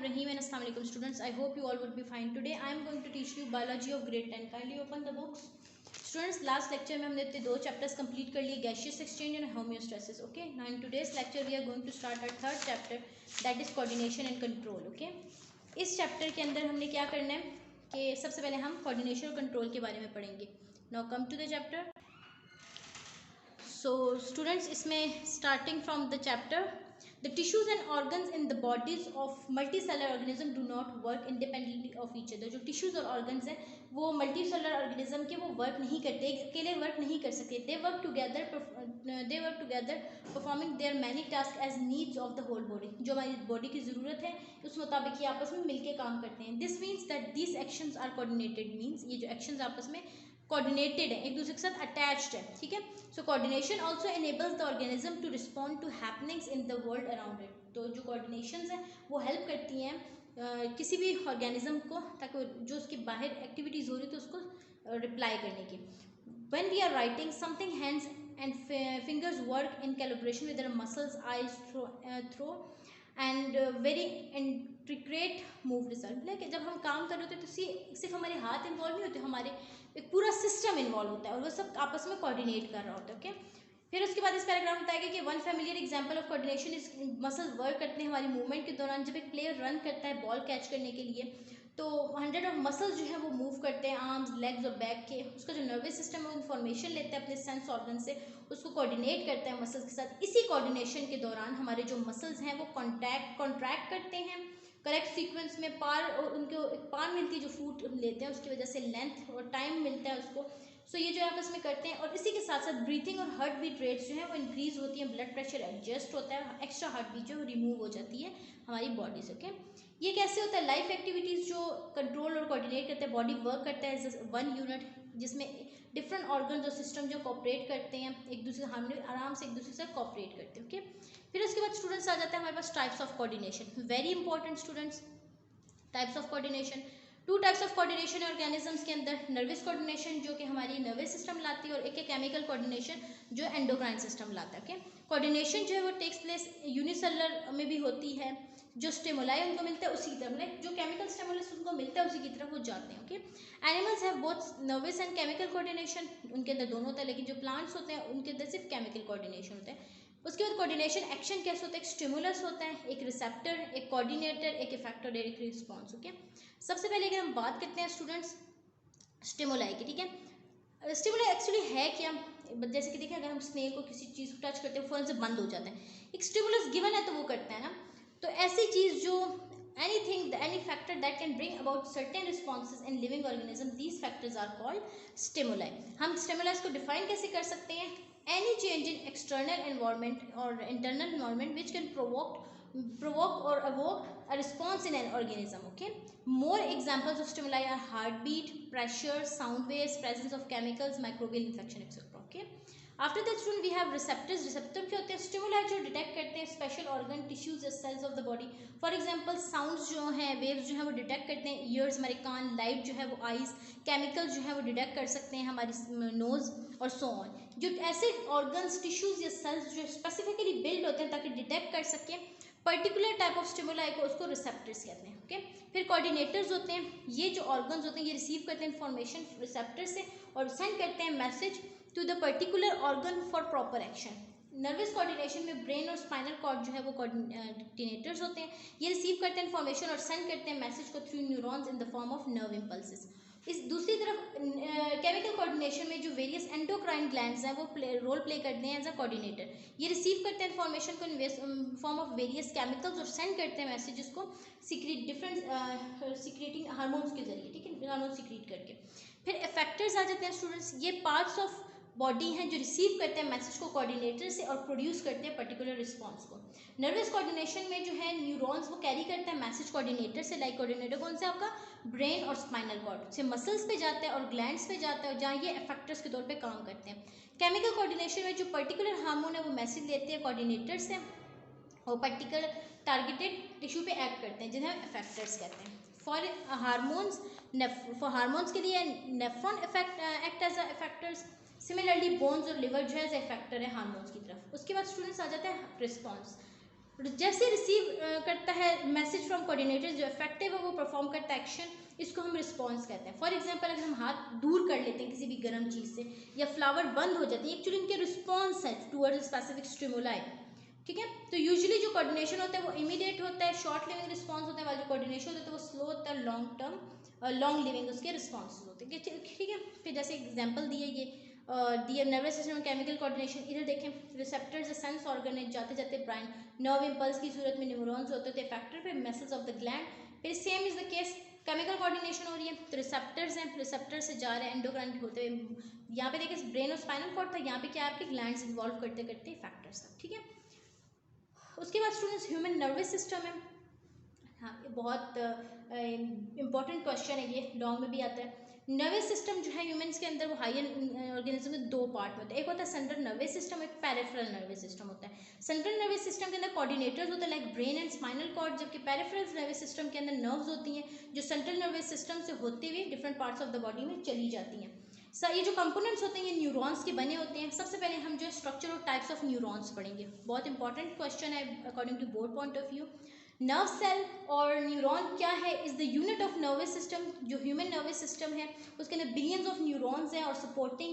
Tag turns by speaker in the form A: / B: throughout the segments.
A: Rahim and Assalamu alaikum students. I hope you all would be fine. Today I am going to teach you biology of grade 10. Kindly open the books. Students, last lecture में हमने अपने दो chapters complete कर लिए, gaseous exchange and homeostasis. Okay. Now in today's lecture we are going to start our third chapter, that is coordination and control. Okay. इस chapter के अंदर हमने क्या करना है कि सबसे पहले हम coordination और control के बारे में पढ़ेंगे. Now come to the chapter. So students, इसमें starting from the chapter, the tissues and organs in the bodies of multicellular organism do not work independently of each other. जो tissues और organs हैं वो multicellular organism के वो work नहीं करते, अकेले work नहीं कर सकते. They work together performing their many tasks as needs of the whole body. जो हमारी body की ज़रूरत है उस मुताबिक ये आपस में मिलके काम करते हैं. This means that these actions are coordinated. Means ये जो actions आपस में coordinated है, एक दूसरे के साथ attached है. ठीक है. So coordination also enables the organism to respond to happenings in the world around it. तो जो coordinations हैं वो help करती हैं किसी भी organism को, ताकि जो उसकी बाहर activities हो रही तो उसको reply करने की. When we are writing something, hands and fingers work in collaboration with their muscles, eyes, throat and very intricate move result. लेकिन जब हम काम कर रहे होते तो सिर्फ हमारे हाथ इन्वॉल्व नहीं होते, हमारे एक पूरा सिस्टम इन्वॉल्व होता है और वो सब आपस में कोऑर्डिनेट कर रहा होता है. ओके. फिर उसके बाद इस पैराग्राफ में बताएगा कि one familiar example of coordination is muscles work करते हैं हमारी मूवमेंट के दौरान. जब एक प्लेयर रन करता है बॉल कैच करने के लिए तो 100 ऑफ मसल्स जो है वो मूव करते हैं, आर्म्स, लेग्स और बैक के. उसका जो नर्वस सिस्टम है वो इन्फॉर्मेशन लेता है अपने सेंस ऑर्गन से, उसको कोऑर्डिनेट करता है मसल्स के साथ. इसी कोऑर्डिनेशन के दौरान हमारे जो मसल्स हैं वो कॉन्ट्रैक्ट करते हैं करेक्ट सीक्वेंस में. उनको एक पार मिलती है जो फूड लेते हैं, उसकी वजह से लेंथ और टाइम मिलता है उसको. सो ये जो आपस में करते हैं और इसी के साथ साथ ब्रीथिंग और हार्ट बीट रेट्स जो है वो इंक्रीज होती है, ब्लड प्रेशर एडजस्ट होता है, एक्स्ट्रा हार्ट बीट जो रिमूव हो जाती है हमारी बॉडी से. ओके. ये कैसे होता है? लाइफ एक्टिविटीज़ जो कंट्रोल और कोऑर्डिनेट करते हैं, बॉडी वर्क करता है एज वन यूनिट, जिसमें डिफरेंट ऑर्गन और सिस्टम जो कोऑपरेट करते हैं एक दूसरे से, आराम से एक दूसरे से कोऑपरेट करते हैं. ओके. फिर उसके बाद स्टूडेंट्स आ जाता है हमारे पास types of coordination. Very important students, types of coordination. Two types of coordination organisms के अंदर, नर्वस कोऑर्डिनेशन जो कि हमारी नर्वस सिस्टम लाती है और एक केमिकल कोऑर्डिनेशन जो एंडोक्राइन सिस्टम लाता है. ओके. कोऑर्डिनेशन जो है वो टेक्स प्लेस यूनिसेलुलर में भी होती है, जो स्टिमुलाई उनको मिलता है उसी की तरफ, लाइक जो केमिकल स्टिमुलस उनको मिलता है उसी की तरफ वो जाते हैं. Okay. Animals have both nervous and chemical coordination, उनके अंदर दोनों होता है, लेकिन जो प्लांट्स होते हैं उनके अंदर सिर्फ केमिकल कोऑर्डिनेशन होता है. उसके बाद कोऑर्डिनेशन एक्शन कैसे होता है? एक स्टिमुलस होता है, एक रिसेप्टर, एक कोऑर्डिनेटर, एक इफेक्टर और एक रिस्पॉन्स. ओके. सबसे पहले अगर हम बात करते हैं स्टूडेंट्स स्टिमुलाई की. ठीक है. स्टिमुलाई एक्चुअली है क्या? जैसे कि देखिए, अगर हम स्नेक को किसी चीज़ को टच करते हैं फ़ौरन से बंद हो जाता है. एक स्टिमुलस गिवन है तो वो करता है ना. तो ऐसी चीज़ जो any factor that can bring about certain responses in living organism, these factors are called stimuli. हम stimulus को define कैसे कर सकते हैं? Any change in external environment or internal environment which can provoke or evoke a response in an organism. Okay. More examples of stimuli are heartbeat, pressure, sound waves, presence of chemicals, microbial infection, etc. Okay. After that student we have receptors. Receptor क्या होते हैं? Stimuli जो detect करते हैं special organ, tissues या cells of the body. For example sounds जो हैं, waves जो हैं वो डिटेक्ट करते हैं ईयर्स, हमारे कान, लाइट जो है वो आईज, केमिकल्स जो है वो डिटेक्ट कर सकते हैं हमारी नोज और सो ऑन. जो ऐसे ऑर्गन्स, टिश्यूज या सेल्स जो स्पेसिफिकली बिल्ड होते हैं ताकि डिटेक्ट कर सकें पर्टिकुलर टाइप ऑफ स्टिमुलाई को, उसको रिसेप्टर्स कहते हैं. ओके. फिर कोऑर्डिनेटर्स होते हैं. ये जो ऑर्गन्स होते हैं ये रिसीव करते हैं इंफॉर्मेशन रिसेप्टर से और सेंड करते हैं message to the particular organ for proper action. Nervous coordination में ब्रेन और स्पाइनल कॉर्ड जो है वो कोऑर्डिनेटर्स होते हैं. ये रिसीव करते हैं इन्फॉर्मेशन और सेंड करते हैं मैसेज को through neurons in the form of nerve impulses. इस दूसरी तरफ केमिकल कोऑर्डिनेशन में जो वेरियस एंडोक्राइन ग्लैंड्स हैं वो रोल प्ले करते हैं एज अ कोऑर्डिनेटर. ये रिसीव करते हैं इन्फॉर्मेशन को in form of various chemicals और सेंड करते हैं मैसेजेस को सीक्रेटिंग हार्मोन्स के जरिए. ठीक है. हार्मोन सीक्रेट करके. फिर इफेक्टर्स आ जाते हैं स्टूडेंट्स. ये पार्ट्स ऑफ बॉडी हैं जो रिसीव करते हैं मैसेज को कोऑर्डिनेटर से और प्रोड्यूस करते हैं पर्टिकुलर रिस्पॉन्स को. नर्वस कोऑर्डिनेशन में जो है न्यूरॉन्स वो कैरी करते हैं मैसेज कोऑर्डिनेटर से. लाइक कोऑर्डिनेटर कौन सा? आपका ब्रेन और स्पाइनल कॉर्ड से मसल्स पे जाता है और ग्लैंड्स पे जाता है, जहाँ ये इफेक्टर्स के तौर पे काम करते हैं. केमिकल कोऑर्डिनेशन में जो पर्टिकुलर हार्मोन है वो मैसेज लेते हैं कोऑर्डिनेटर से और पर्टिकुलर टारगेटेड टिश्यू पे एक्ट करते हैं, जिन्हें हम इफेक्टर्स कहते हैं. फॉर हार्मोन्स के लिए nephron act as effectors. Similarly bones और लिवर जो है इफेक्टर है हार्मोन्स की तरफ. उसके बाद स्टूडेंट्स आ जाते हैं रिस्पॉन्स. जैसे रिसीव करता है मैसेज फ्रॉम कोऑर्डिनेटर, जो इफेक्टिव है वो परफॉर्म करता है एक्शन, इसको हम रिस्पॉन्स कहते हैं। फॉर एग्जांपल अगर हम हाथ दूर कर लेते हैं किसी भी गर्म चीज़ से या फ्लावर बंद हो जाती है, एक्चुअली इनके रिस्पॉन्स है टूवर्ड्स स्पेसिफिक स्टिमुलाई, ठीक है। तो यूजुअली जो कोऑर्डिनेशन होता है वो इमीडिएट होता है, शॉर्ट लिविंग रिस्पॉन्स होता है, वाला जो कोऑर्डिनेशन होता है तो वो स्लो होता है, लॉन्ग टर्म लॉन्ग लिविंग उसके रिस्पॉन्स होते हैं, ठीक है। फिर जैसे एग्जाम्पल दिए ये दिए नर्वस सिस्टम केमिकल कोऑर्डिनेशन, इधर देखें रिसेप्टर्स सेंस ऑर्गन है, जाते जाते ब्रेन नर्व इम्पल्स की सूरत में न्यूरॉन्स होते थे फैक्टर पे मसल्स ऑफ द ग्लैंड। फिर same is the case chemical coordination हो रही है तो रिसेप्टर्स हैं, रिसेप्टर से जा रहे हैं एंडोक्राइन होते हुए, यहाँ पे देखिए ब्रेन और स्पाइनल कॉर्ड था, यहाँ पे क्या आपके ग्लैंड्स इन्वॉल्व करते करते फैक्टर्स था, ठीक है। उसके बाद स्टूडेंट्स ह्यूमन नर्वस सिस्टम है, हाँ ये बहुत इंपॉर्टेंट क्वेश्चन है, ये लॉन्ग में भी आता है। नर्वस सिस्टम जो है ह्यूमंस के अंदर वो हायर ऑर्गेनिज्म में दो पार्ट में होता है, एक होता है सेंट्रल नर्वस सिस्टम, एक पेरिफेरल नर्वस सिस्टम होता है। सेंट्रल नर्वस सिस्टम के अंदर कोऑर्डिनेटर्स होते हैं like brain and spinal cord, जबकि पेरिफेरल नर्वस सिस्टम के अंदर नर्व्स होती हैं जो सेंट्रल नर्वस सिस्टम से होते हुए different parts of the body में चली जाती हैं। ये जो कंपोनेंट्स होते हैं ये न्यूरॉन्स के बने होते हैं। सबसे पहले हम जो स्ट्रक्चर और टाइप्स ऑफ न्यूरॉन्स पढ़ेंगे, बहुत इंपॉर्टेंट क्वेश्चन है according to board point of view. Nerve cell और न्यूरॉन क्या है, is the unit of nervous system. जो ह्यूमन नर्वस सिस्टम है उसके अंदर बिलियंस ऑफ न्यूरॉन्स हैं और सपोर्टिंग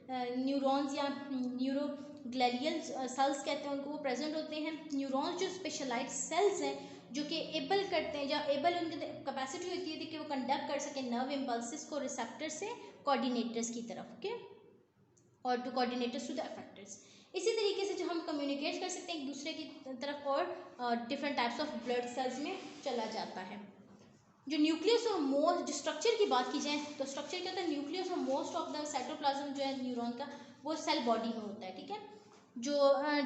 A: न्यूरॉन्स या न्यूरोग्लियल सेल्स कहते हैं उनको, वो प्रेजेंट होते हैं। न्यूरॉन्स जो स्पेशलाइज्ड सेल्स हैं जो कि एबल करते हैं या एबल उनकी कैपेसिटी होती है कि वो कंडक्ट कर सकें नर्व इम्पल्सिस को रिसेप्टर से कोऑर्डिनेटर्स की तरफ, ओके, और to coordinators to the effectors. इसी तरीके से जो हम कम्युनिकेट कर सकते हैं एक दूसरे की तरफ और different types of blood cells में चला जाता है। जो न्यूक्लियस और मोस्ट, जो स्ट्रक्चर की बात की जाए तो स्ट्रक्चर क्या होता है, न्यूक्लियस और मोस्ट ऑफ द साइटोप्लाज्म जो है न्यूरॉन का वो सेल बॉडी में होता है, ठीक है। जो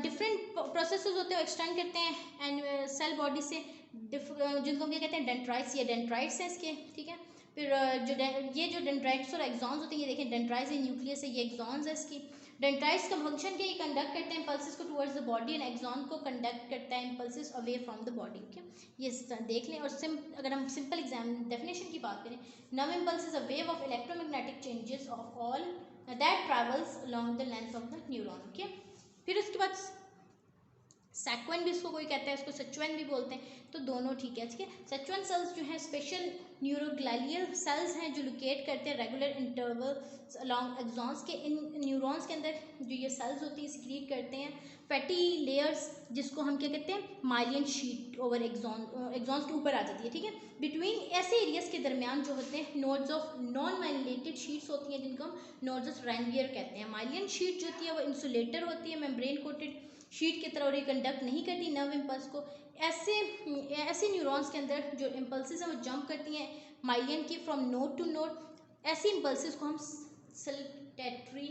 A: डिफरेंट प्रोसेसेस होते हैं वो एक्सटेंड करते हैं एंड सेल बॉडी से जिनको हम क्या कहते हैं डेंड्राइट्स, ये डेंड्राइट्स हैं इसके, ठीक है। फिर ये जो डेंड्राइट्स और एक्सॉन्स होते हैं, ये देखें डेंड्राइट्स है, न्यूक्लियस है, ये एक्सॉन्स है इसकी। डेंड्राइट्स का फंक्शन क्या, ये कंडक्ट करते हैं इम्पल्सिस को towards the body and axon को कंडक्ट करता है impulses away from the body, okay. ये देख लें। और अगर हम सिंपल एग्जाम डेफिनेशन की बात करें, nerve impulse is a wave of electromagnetic changes of all that travels along the length of the neuron, okay. फिर उसके बाद सेक्वेंट भी इसको कोई कहता है, इसको सचुएन भी बोलते हैं, तो दोनों ठीक है, ठीक है। सचुएन सेल्स जो है स्पेशल न्यूरोग्लियल सेल्स हैं जो लोकेट करते हैं रेगुलर इंटरवल्स अलोंग एक्सॉन्स के। इन न्यूरॉन्स के अंदर जो ये सेल्स होती हैं सिक्रीट करते हैं फैटी लेयर्स, जिसको हम क्या कहते हैं माइलियन शीट ओवर एक्सॉन्स के ऊपर आ जाती है, ठीक है। बिटवीन ऐसे एरियाज के दरमियान जो होते हैं nodes of non myelinated sheets होती हैं जिनको हम नोड्स ऑफ रैनवियर कहते हैं। माइलियन शीट जो होती है वो इंसुलेटर होती है, मेम्ब्रेन कोटेड शीट की तरह, और ये कंडक्ट नहीं करती नर्व इम्पल्स को। ऐसे न्यूरॉन्स के अंदर जो इम्पल्सेस हैं वो जंप करती हैं माइलियन की फ्रॉम नोड टू नोड। ऐसी इम्पल्सेस को हम सल्टेटरी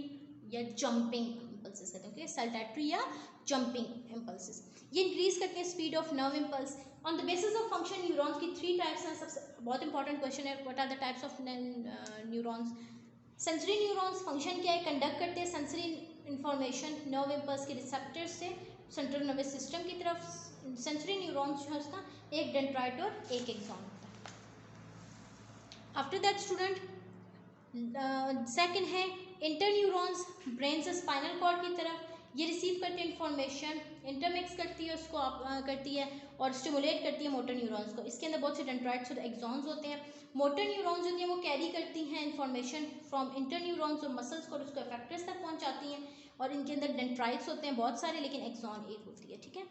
A: या जंपिंग इम्पल्सेस कहते हैं, ओके, सल्टेटरी या जंपिंग इम्पल्सेस। ये इंक्रीज करते हैं speed of nerve impulse. On the basis of function neurons की 3 टाइप्स हैं। सबसे बहुत इंपॉर्टेंट क्वेश्चन है, what are the types of neurons. Sensory neurons function क्या है, कंडक्ट करते हैं सेंसरी इंफॉर्मेशन नर्व इम्पल्स के रिसेप्टर से सेंट्रल नर्वस सिस्टम की तरफ। सेंसरी न्यूरॉन्स जो है उसका एक डेंड्राइट और एक एक्सॉन होता है। आफ्टर दैट स्टूडेंट सेकंड है इंटर न्यूरॉन्स, ब्रेन से स्पाइनल कॉर्ड की तरफ। ये रिसीव करती है इंफॉर्मेशन, इंटरमिक्स करती है उसको करती है और स्टिमुलेट करती है मोटर न्यूरॉन्स को। इसके अंदर बहुत से डेंड्राइट्स और एक्सॉन्स होते हैं। मोटर न्यूरॉन्स होती हैं वो कैरी करती हैं इंफॉर्मेशन फ्रॉम इंटर न्यूरॉन्स और मसल्स को, उसको इफेक्टर्स तक पहुंचाती हैं। और इनके अंदर डेंड्राइट्स होते हैं बहुत सारे, लेकिन एक्सॉन एक होती है, ठीक है।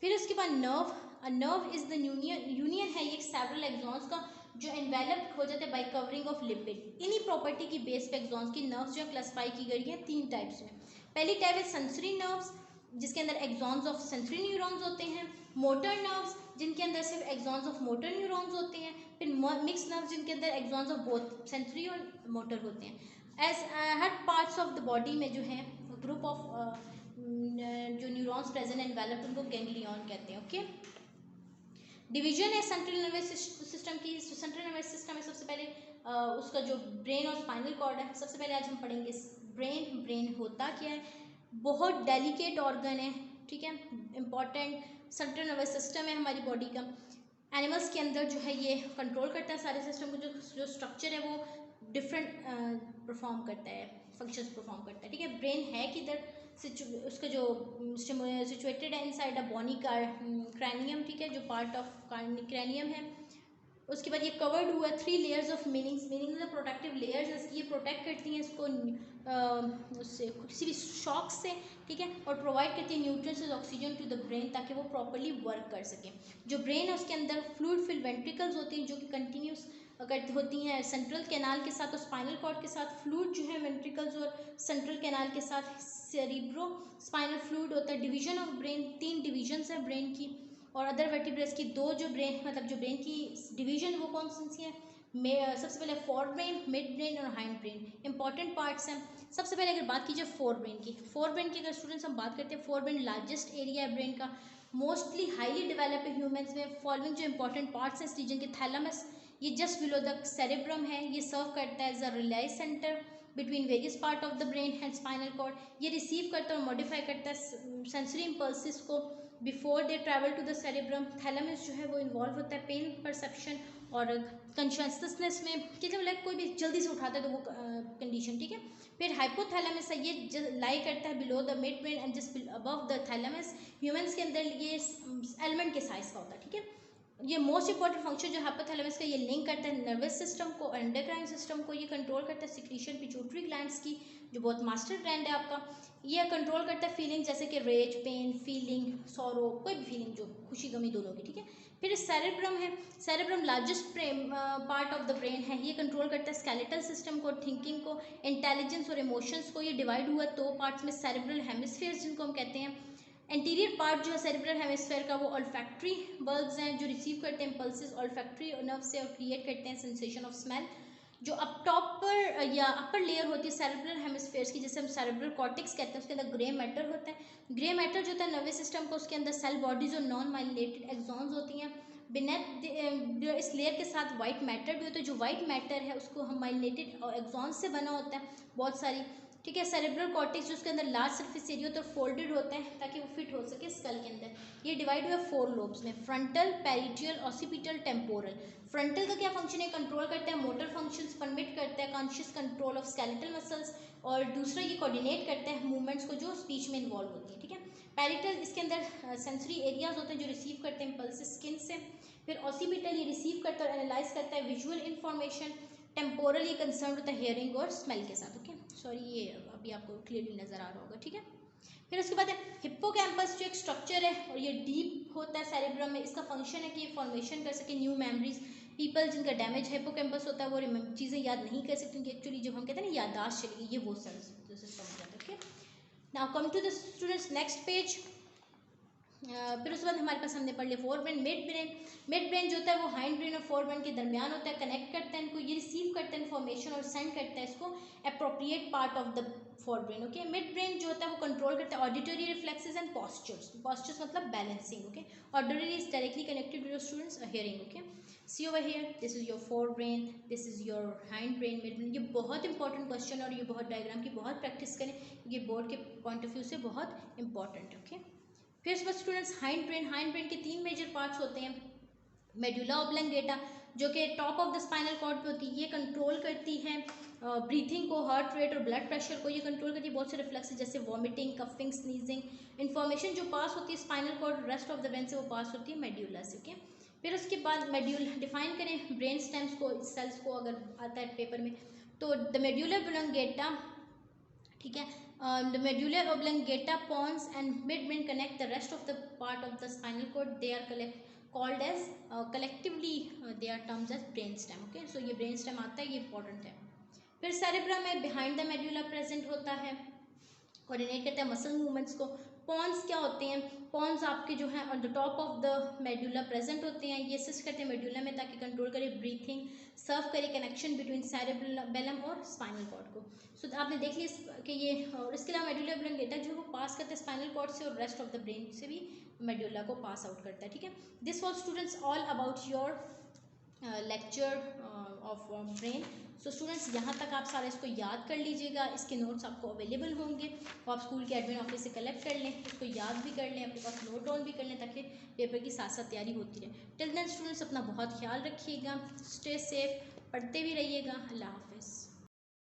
A: फिर उसके बाद नर्व इज द यूनियन है ये सेवरल एक्सॉन्स का जो इन्वेलप हो जाते हैं बाय कवरिंग ऑफ लिपिड। इन्हीं प्रॉपर्टी की बेस पे एक्सॉन्स की नर्व्स जो क्लासिफाई की गई है 3 टाइप्स में। पहली टाइप है सेंसरी नर्व्स जिसके अंदर एक्सॉन्स ऑफ सेंसरी न्यूरॉन्स होते हैं। मोटर नर्व्स जिनके अंदर सिर्फ एक्सॉन्स ऑफ मोटर न्यूरॉन्स होते हैं। फिर मिक्स नर्व्स जिनके अंदर एक्सॉन्स ऑफ बोथ सेंसरी और मोटर होते हैं। एज हर पार्ट्स ऑफ द बॉडी में जो है ग्रुप ऑफ जो न्यूरॉन्स प्रेजेंट एंड डेवलप उनको गैंग्लियन कहते हैं, ओके। डिवीजन है सेंट्रल नर्वस सिस्टम की। सेंट्रल नर्वस सिस्टम में सबसे पहले उसका जो ब्रेन और स्पाइनल कॉर्ड है, सबसे पहले आज हम पढ़ेंगे ब्रेन होता क्या है। बहुत डेलिकेट ऑर्गन है, ठीक है, इंपॉर्टेंट सेंट्रल नर्वस सिस्टम है हमारी बॉडी का। एनिमल्स के अंदर जो है ये कंट्रोल करता है सारे सिस्टम को। जो स्ट्रक्चर है वो डिफरेंट परफॉर्म करता है, फंक्शंस परफॉर्म करता है, ठीक है। ब्रेन है किधर, उसका जो सिचुएटेड है इनसाइड अ बोनी क्रैनियम, ठीक है, जो पार्ट ऑफ क्रैनियम है। उसके बाद ये कवर्ड हुआ 3 layers of meanings protective layers, ये प्रोटेक्ट करती हैं इसको उससे, किसी भी शॉक से, ठीक है, और प्रोवाइड करती है nutrients oxygen to the brain ताकि वो प्रॉपर्ली वर्क कर सके। जो ब्रेन है उसके अंदर फ्लूइड फिल्ड वेंट्रिकल्स होती हैं जो कि कंटिन्यूस होती हैं सेंट्रल कैनाल के साथ और स्पाइनल कॉर्ड के साथ। फ्लूइड जो है वेंट्रिकल्स और सेंट्रल कैनाल के साथ सेरिब्रो स्पाइनल फ्लूइड होता है। डिवीजन ऑफ ब्रेन, 3 डिवीजन्स है ब्रेन की, और अदर वर्टिब्रेट्स की 2 जो ब्रेन मतलब जो ब्रेन की डिवीजन वो कौन सी हैं, सबसे पहले फोर ब्रेन, मिड ब्रेन और हाइंड ब्रेन, इंपॉर्टेंट पार्ट्स हैं। सबसे पहले अगर बात कीजिए फोर ब्रेन की अगर स्टूडेंट्स हम बात करते हैं, फोर ब्रेन लार्जेस्ट एरिया है ब्रेन का, मोस्टली हाईली डेवलप्ड ह्यूमंस में। फॉलोइंग जो इंपॉर्टेंट पार्ट्स हैं इस रीजन के, थैलेमस ये जस्ट बिलो द सेरेब्रम है, ये सर्व करता है as a relay centre between various part of the brain and spinal cord. ये रिसीव करता है और मॉडिफाई करता है सेंसरी इम्पल्सिस को before they travel to the cerebrum. Thalamus जो है वो इन्वॉल्व होता है पेन परसेप्शन और कॉन्शियसनेस में, मतलब लाइक कोई भी जल्दी से उठाता है तो वो कंडीशन, ठीक है। फिर हाइपोथैलेमस है, ये लाई करता है below the mid brain and just above the thalamus. Humans के अंदर ये एलिमेंट के साइज का होता है, ठीक है। ये मोस्ट इंपॉर्टेंट फंक्शन जो हाइपोथैलेमस का, ये लिंक करता है नर्वस सिस्टम को और एंडोक्राइन सिस्टम को। ये कंट्रोल करता है सिक्रीशन पिट्यूटरी ग्लैंड्स की, जो बहुत मास्टर ग्लैंड है आपका। ये कंट्रोल करता है फीलिंग जैसे कि रेज, पेन, फीलिंग, सॉरो, कोई भी फीलिंग जो खुशी गमी दोनों की, ठीक है। फिर सेरेब्रम है, cerebrum largest part of the brain है, ये कंट्रोल करता है स्केलेटल सिस्टम को, थिंकिंग को, इंटेलिजेंस और इमोशंस को। ये डिवाइड हुआ 2 पार्ट्स में, सेरेब्रल हेमिस्फीयर्स जिनको हम कहते हैं। एंटीरियर पार्ट जो है सेरेब्रल हेमिस्फीयर का, वो ऑल्फैक्टरी बल्ब्स हैं जो रिसीव करते हैं इम्पल्सेस ऑल्फैक्टरी नर्व से और क्रिएट करते हैं सेंसेशन ऑफ स्मेल। जो अप टॉप पर या अपर लेयर होती है सेरेब्रल हेमिस्फीयर्स की, जैसे हम सेरेब्रल कॉर्टेक्स कहते हैं, उसके अंदर ग्रे मैटर होता है। ग्रे मैटर जो होता है नर्वस सिस्टम को, उसके अंदर सेल बॉडीज और नॉन माइलिनेटेड एक्सॉन्स होती हैं। बिनेथ इस लेयर के साथ वाइट मैटर भी होता है। जो वाइट मैटर है उसको हम माइलिनेटेड एक्सॉन्स से बना होता है बहुत सारी, ठीक है। सेरेब्रल कॉर्टेक्स जो उसके अंदर लार्ज सरफेस एरिया होता है फोल्डेड होते हैं ताकि वो फिट हो सके स्कल के अंदर। ये डिवाइड हुआ 4 लोब्स में, frontal, parietal, occipital, temporal. Frontal का क्या फंक्शन है, कंट्रोल करता है मोटर फंक्शंस, परमिट करता है conscious control of skeletal muscles, और दूसरा ये कोऑर्डिनेट करता है मूवमेंट्स को जो स्पीच में इन्वॉल्व होती है, ठीक है। पेरिटल इसके अंदर सेंसरी एरियाज होते हैं जो रिसीव करते हैं इम्पल्स स्किन से। फिर ऑसिपिटल ये रिसीव करता है और एनालाइज करता है विजुअल इन्फॉर्मेशन। टेम्पोरल ये कंसर्न होता है हेयरिंग और स्मेल के साथ, ओके। सॉरी ये अभी आपको क्लियरली नजर आ रहा होगा, ठीक है। फिर उसके बाद हिप्पोकैम्पस जो एक स्ट्रक्चर है और ये डीप होता है सेरेब्रम में, इसका फंक्शन है कि ये फॉर्मेशन कर सके न्यू मेमोरीज। पीपल जिनका डैमेज हिप्पोकैम्पस होता है वो चीज़ें याद नहीं कर सकती, कि एक्चुअली जब हम कहते हैं ना याददाश्त चलेगी, ये वो सिस्टम हो जाता है, okay. Now come to the students next page. फिर उसके बाद हमारे पास हमने पढ़ लिया forebrain, mid brain. Mid brain जो होता है वो हाइंड ब्रेन और फोर ब्रेन के दरमियान होता है, कनेक्ट करता है इनको, ये रिसीव करता है इन्फॉर्मेशन और सेंड करता है इसको appropriate part of the fore brain, okay. Mid brain जो होता है वो कंट्रोल करता है auditory reflexes and postures, postures मतलब balancing, okay. Auditory is directly connected with your students hearing, okay. See over here, this is your fore brain, this is your hind brain, mid brain. ये बहुत important question और ये बहुत diagram की बहुत practice करें, ये बोर्ड के पॉइंट ऑफ व्यू से बहुत इंपॉर्टेंट है, ओके। फिर उसके बाद स्टूडेंट्स हाइंड ब्रेन के 3 मेजर पार्ट्स होते हैं। मेडुला ऑब्लंगेटा जो कि top of the spinal cord पे होती है, ये कंट्रोल करती है ब्रीथिंग को, हार्ट रेट और ब्लड प्रेशर को, ये कंट्रोल करती है बहुत से रिफ्लेक्सेस जैसे वॉमिटिंग, कफिंग, स्नीजिंग। इन्फॉर्मेशन जो पास होती है spinal cord rest of the brain से वो पास होती है मेड्यूला से, ओके। फिर उसके बाद मेड्यूल डिफाइन करें ब्रेन स्टेम्स को, सेल्स को, अगर आता है पेपर में तो द मेडुला ऑब्लंगेटा, ठीक है। The medulla oblongata, pons and midbrain connect the rest of the part of the spinal cord. They are called as collectively they are termed as brain stem, okay. So ये brain stem आता है, ये important है। फिर cerebrum में behind the medulla present होता है, coordinate करता है मसल मूवमेंट्स को। पॉन्स क्या होते हैं, पॉन्स आपके जो है on the top of the medulla present होते हैं, ये असिस्ट करते हैं मेडुला में ताकि कंट्रोल करे ब्रीथिंग, सर्व करे कनेक्शन बिटवीन सेरेबेलम और स्पाइनल कॉर्ड को। सो आपने देख लिया कि ये, और इसके अलावा मेडुला ऑब्लंगेटा जो वो पास करता है स्पाइनल कॉर्ड से और रेस्ट ऑफ द ब्रेन से भी मेडुला को पास आउट करता है, ठीक है। This was students all about your lecture of brain. So students यहाँ तक आप सारे इसको याद कर लीजिएगा, इसके नोट्स आपको अवेलेबल होंगे, वो आप स्कूल के एडमिन ऑफिस से कलेक्ट कर लें, इसको याद भी कर लें, अपने पास नोट डाउन भी कर लें ताकि पेपर की साथ साथ तैयारी होती रहे। टिल देन स्टूडेंट्स अपना बहुत ख्याल रखिएगा, स्टे सेफ, पढ़ते भी रहिएगा। अल्लाह हाफिज़।